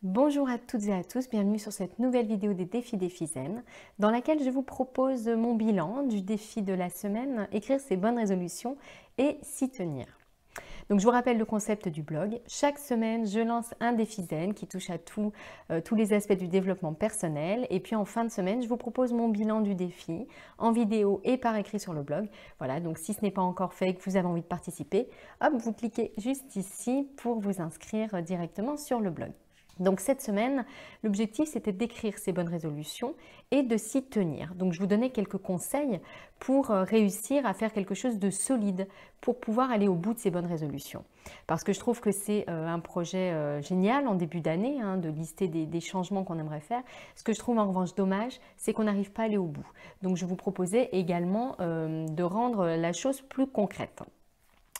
Bonjour à toutes et à tous, bienvenue sur cette nouvelle vidéo des défis zen dans laquelle je vous propose mon bilan du défi de la semaine, écrire ses bonnes résolutions et s'y tenir. Donc je vous rappelle le concept du blog. Chaque semaine, je lance un défi zen qui touche à tous les aspects du développement personnel. Et puis en fin de semaine, je vous propose mon bilan du défi en vidéo et par écrit sur le blog. Voilà, donc si ce n'est pas encore fait et que vous avez envie de participer, hop, vous cliquez juste ici pour vous inscrire directement sur le blog. Donc cette semaine, l'objectif c'était d'écrire ces bonnes résolutions et de s'y tenir. Donc je vous donnais quelques conseils pour réussir à faire quelque chose de solide, pour pouvoir aller au bout de ces bonnes résolutions. Parce que je trouve que c'est un projet génial en début d'année, de lister des changements qu'on aimerait faire. Ce que je trouve en revanche dommage, c'est qu'on n'arrive pas à aller au bout. Donc je vous proposais également de rendre la chose plus concrète.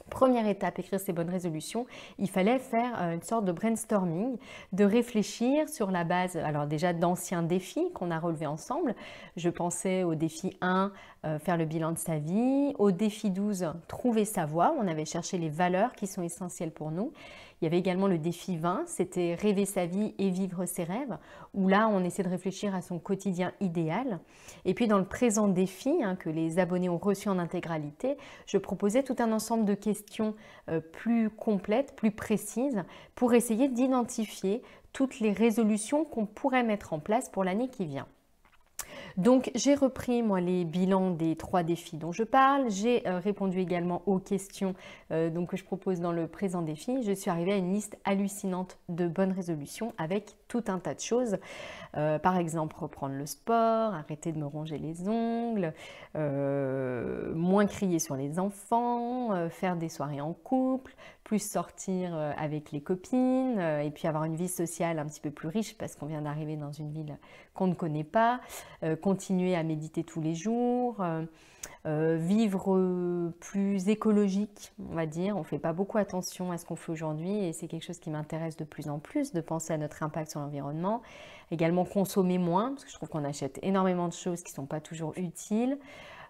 Première étape, écrire ses bonnes résolutions, il fallait faire une sorte de brainstorming, de réfléchir sur la base, alors déjà d'anciens défis qu'on a relevés ensemble. Je pensais au défi 1, faire le bilan de sa vie, au défi 12, trouver sa voie, on avait cherché les valeurs qui sont essentielles pour nous. Il y avait également le défi 20, c'était rêver sa vie et vivre ses rêves, où là on essaie de réfléchir à son quotidien idéal. Et puis dans le présent défi, que les abonnés ont reçu en intégralité, je proposais tout un ensemble de questions plus complètes, plus précises, pour essayer d'identifier toutes les résolutions qu'on pourrait mettre en place pour l'année qui vient. Donc j'ai repris moi les bilans des 3 défis dont je parle, j'ai répondu également aux questions que je propose dans le présent défi. Je suis arrivée à une liste hallucinante de bonnes résolutions avec tout un tas de choses. Par exemple, reprendre le sport, arrêter de me ronger les ongles, moins crier sur les enfants, faire des soirées en couple, plus sortir avec les copines et puis avoir une vie sociale un petit peu plus riche parce qu'on vient d'arriver dans une ville qu'on ne connaît pas, continuer à méditer tous les jours, vivre plus écologique, on va dire. On ne fait pas beaucoup attention à ce qu'on fait aujourd'hui et c'est quelque chose qui m'intéresse de plus en plus, de penser à notre impact sur l'environnement. Également consommer moins, parce que je trouve qu'on achète énormément de choses qui ne sont pas toujours utiles.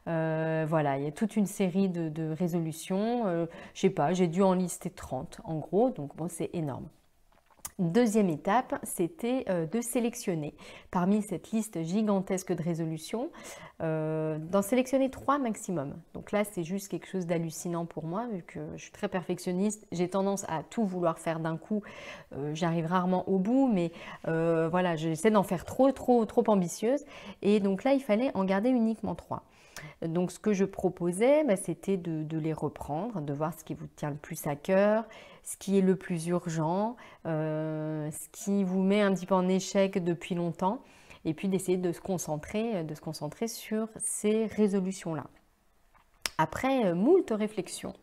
Voilà, il y a toute une série de résolutions. Je sais pas, j'ai dû en lister 30 en gros, donc bon, c'est énorme. Deuxième étape, c'était de sélectionner parmi cette liste gigantesque de résolutions, d'en sélectionner 3 maximum. Donc là, c'est juste quelque chose d'hallucinant pour moi, vu que je suis très perfectionniste. J'ai tendance à tout vouloir faire d'un coup. J'arrive rarement au bout, mais voilà, j'essaie d'en faire trop ambitieuse. Et donc là, il fallait en garder uniquement 3. Donc ce que je proposais, c'était de les reprendre, de voir ce qui vous tient le plus à cœur, ce qui est le plus urgent, ce qui vous met un petit peu en échec depuis longtemps, et puis d'essayer de se concentrer sur ces résolutions-là. Après moult réflexions,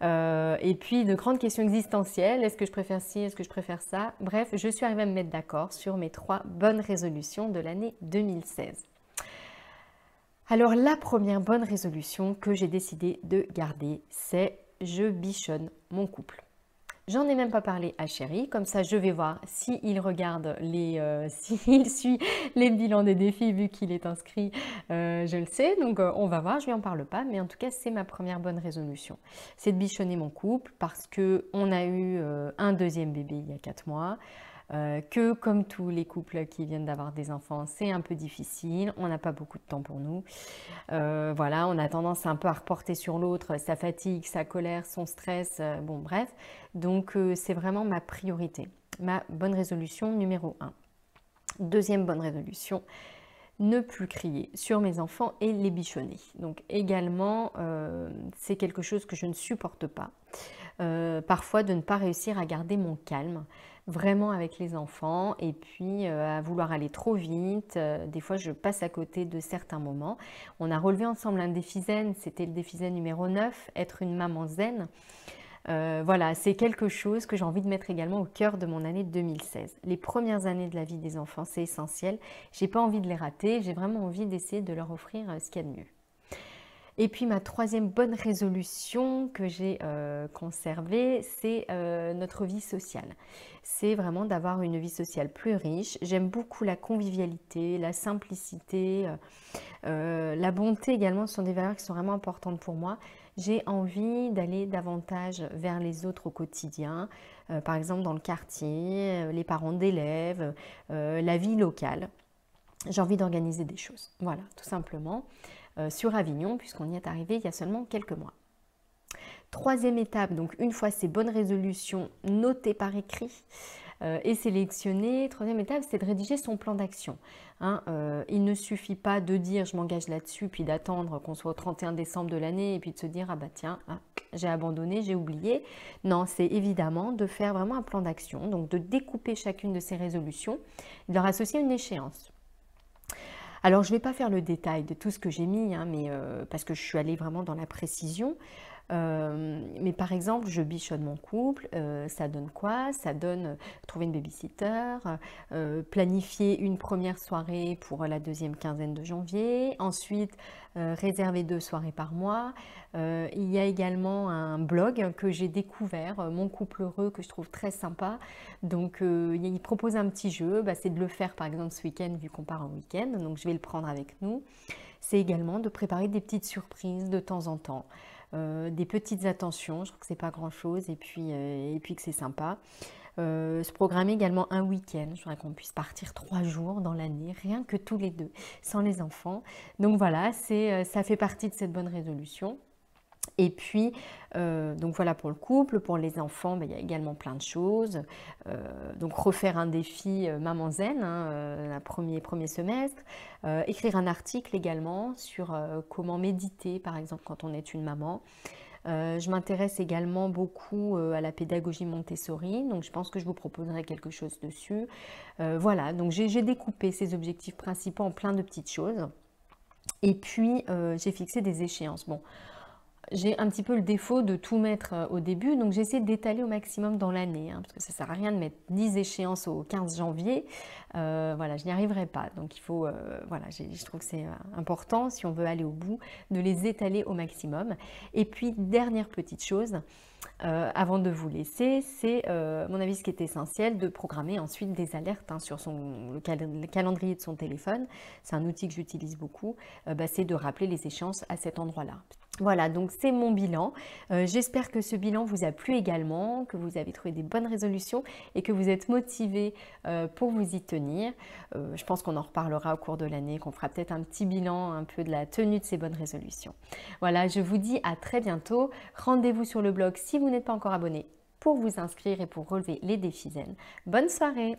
et puis de grandes questions existentielles, est-ce que je préfère ci, est-ce que je préfère ça? Bref, je suis arrivée à me mettre d'accord sur mes 3 bonnes résolutions de l'année 2016. Alors la première bonne résolution que j'ai décidé de garder, c'est je bichonne mon couple. J'en ai même pas parlé à Chéri, comme ça je vais voir s'il regarde s'il suit les bilans des défis vu qu'il est inscrit, je le sais, donc on va voir, je lui en parle pas, mais en tout cas c'est ma première bonne résolution. C'est de bichonner mon couple parce qu'on a eu un deuxième bébé il y a 4 mois, que comme tous les couples qui viennent d'avoir des enfants, c'est un peu difficile, on n'a pas beaucoup de temps pour nous. Voilà, on a tendance un peu à reporter sur l'autre sa fatigue, sa colère, son stress, bon bref. Donc c'est vraiment ma priorité, ma bonne résolution numéro 1. Deuxième bonne résolution, ne plus crier sur mes enfants et les bichonner. Donc également, c'est quelque chose que je ne supporte pas. Parfois de ne pas réussir à garder mon calme vraiment avec les enfants et puis à vouloir aller trop vite. Des fois je passe à côté de certains moments. On a relevé ensemble un défi zen, c'était le défi zen numéro 9, être une maman zen. Voilà, c'est quelque chose que j'ai envie de mettre également au cœur de mon année 2016. Les premières années de la vie des enfants, c'est essentiel. J'ai pas envie de les rater, j'ai vraiment envie d'essayer de leur offrir ce qu'il y a de mieux. Et puis ma troisième bonne résolution que j'ai conservée, c'est notre vie sociale. C'est vraiment d'avoir une vie sociale plus riche. J'aime beaucoup la convivialité, la simplicité, la bonté également. Ce sont des valeurs qui sont vraiment importantes pour moi. j'ai envie d'aller davantage vers les autres au quotidien, par exemple dans le quartier, les parents d'élèves, la vie locale. J'ai envie d'organiser des choses, voilà, tout simplement, sur Avignon, puisqu'on y est arrivé il y a seulement quelques mois. Troisième étape, donc une fois ces bonnes résolutions notées par écrit et sélectionnées, troisième étape, c'est de rédiger son plan d'action. Hein, il ne suffit pas de dire je m'engage là-dessus, puis d'attendre qu'on soit au 31 décembre de l'année et puis de se dire ah bah tiens, ah, j'ai abandonné, j'ai oublié. Non, c'est évidemment de faire vraiment un plan d'action, donc de découper chacune de ces résolutions, de leur associer une échéance. Alors, je ne vais pas faire le détail de tout ce que j'ai mis, hein, mais, parce que je suis allée vraiment dans la précision. Mais par exemple, je bichonne mon couple, ça donne quoi? Ça donne trouver une babysitter, planifier une première soirée pour la deuxième quinzaine de janvier, ensuite réserver 2 soirées par mois. Il y a également un blog que j'ai découvert, Mon couple heureux, que je trouve très sympa. Donc il propose un petit jeu, bah, c'est de le faire par exemple ce week-end vu qu'on part en week-end, donc je vais le prendre avec nous. C'est également de préparer des petites surprises de temps en temps. Des petites attentions, je trouve que c'est pas grand chose et puis que c'est sympa. Se programmer également un week-end, je voudrais qu'on puisse partir 3 jours dans l'année, rien que tous les deux, sans les enfants. Donc voilà, ça fait partie de cette bonne résolution. Et puis, donc voilà pour le couple, pour les enfants, ben, il y a également plein de choses. Donc refaire un défi Maman Zen, hein, premier semestre. Écrire un article également sur comment méditer, par exemple, quand on est une maman. Je m'intéresse également beaucoup à la pédagogie Montessori, donc je pense que je vous proposerai quelque chose dessus. Voilà, donc j'ai découpé ces objectifs principaux en plein de petites choses. Et puis, j'ai fixé des échéances. Bon, j'ai un petit peu le défaut de tout mettre au début, donc j'essaie d'étaler au maximum dans l'année, hein, parce que ça ne sert à rien de mettre 10 échéances au 15 janvier. Voilà, je n'y arriverai pas. Donc il faut, voilà, je trouve que c'est important, si on veut aller au bout, de les étaler au maximum. Et puis, dernière petite chose, avant de vous laisser, c'est, mon avis, ce qui est essentiel, de programmer ensuite des alertes hein, sur le calendrier de son téléphone. C'est un outil que j'utilise beaucoup. Bah, c'est de rappeler les échéances à cet endroit-là. Voilà, donc c'est mon bilan. J'espère que ce bilan vous a plu également, que vous avez trouvé des bonnes résolutions et que vous êtes motivés pour vous y tenir. Je pense qu'on en reparlera au cours de l'année, qu'on fera peut-être un petit bilan un peu de la tenue de ces bonnes résolutions. Voilà, je vous dis à très bientôt. Rendez-vous sur le blog si vous n'êtes pas encore abonné pour vous inscrire et pour relever les défis zen. Bonne soirée!